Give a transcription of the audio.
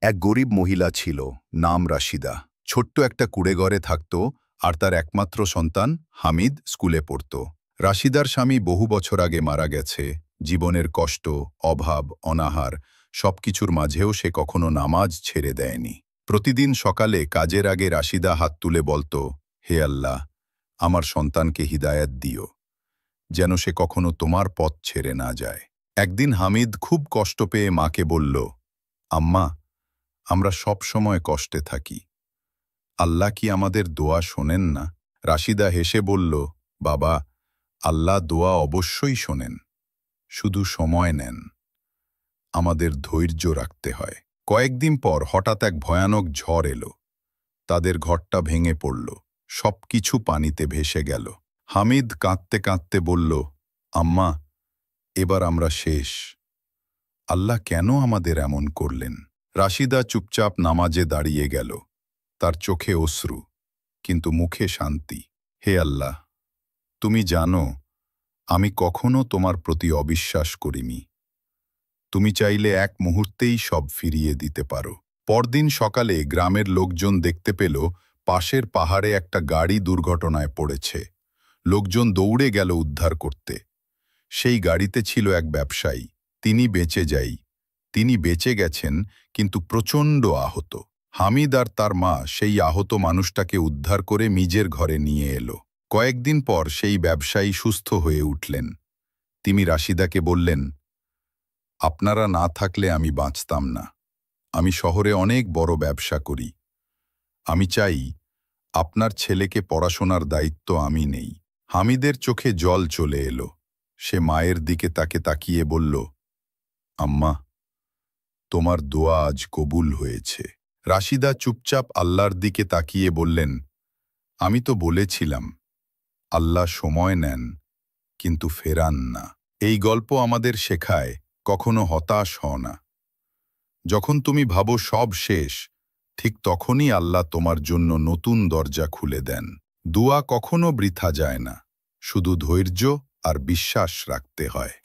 এক গরিব মহিলা ছিল, নাম রাশিদা। ছোট্ট একটা কুঁড়েঘরে থাকত, আর তার একমাত্র সন্তান হামিদ স্কুলে পড়ত। রাশিদার স্বামী বহু বছর আগে মারা গেছে। জীবনের কষ্ট, অভাব, অনাহার সবকিছুর মাঝেও সে কখনো নামাজ ছেড়ে দেয়নি। প্রতিদিন সকালে কাজের আগে রাশিদা হাত তুলে বলত, হে আল্লাহ, আমার সন্তানকে হিদায়াত দিও, যেন সে কখনো তোমার পথ ছেড়ে না যায়। একদিন হামিদ খুব কষ্ট পেয়ে মাকে বলল, আম্মা, আমরা সব সময় কষ্টে থাকি, আল্লাহ কি আমাদের দোয়া শোনেন না? রাশিদা হেসে বলল, বাবা, আল্লাহ দোয়া অবশ্যই শোনেন, শুধু সময় নেন, আমাদের ধৈর্য রাখতে হয়। কয়েকদিন পর হঠাৎ এক ভয়ানক ঝড় এলো। তাদের ঘরটা ভেঙে পড়ল, সবকিছু পানিতে ভেসে গেল। হামিদ কাঁদতে কাঁদতে বলল, আম্মা, এবার আমরা শেষ, আল্লাহ কেন আমাদের এমন করলেন? রাশিদা চুপচাপ নামাজে দাঁড়িয়ে গেল, তার চোখে অশ্রু, কিন্তু মুখে শান্তি। হে আল্লাহ, তুমি জানো আমি কখনো তোমার প্রতি অবিশ্বাস করিনি। তুমি চাইলে এক মুহূর্তেই সব ফিরিয়ে দিতে পারো। পরদিন সকালে গ্রামের লোকজন দেখতে পেল পাশের পাহাড়ে একটা গাড়ি দুর্ঘটনায় পড়েছে। লোকজন দৌড়ে গেল উদ্ধার করতে। সেই গাড়িতে ছিল এক ব্যবসায়ী। তিনি বেঁচে গেছেন, কিন্তু প্রচণ্ড আহত। হামিদ আর তার মা সেই আহত মানুষটাকে উদ্ধার করে নিজের ঘরে নিয়ে এলো। কয়েকদিন পর সেই ব্যবসায়ী সুস্থ হয়ে উঠলেন। তিনি রাশিদাকে বললেন, আপনারা না থাকলে আমি বাঁচতাম না। আমি শহরে অনেক বড় ব্যবসা করি। আমি চাই আপনার ছেলেকে পড়াশোনার দায়িত্ব আমি নেই। হামিদের চোখে জল চলে এলো। সে মায়ের দিকে তাকিয়ে বলল, আম্মা, তোমার দোয়া আজ কবুল হয়েছে। রাশিদা চুপচাপ আল্লাহর দিকে তাকিয়ে বললেন, আমি তো বলেছিলাম, আল্লাহ সময় নেন, কিন্তু ফেরান না। এই গল্প আমাদের শেখায়, কখনো হতাশ হও না। যখন তুমি ভাবো সব শেষ, ঠিক তখনই আল্লাহ তোমার জন্য নতুন দরজা খুলে দেন। দোয়া কখনো বৃথা যায় না, শুধু ধৈর্য আর বিশ্বাস রাখতে হয়।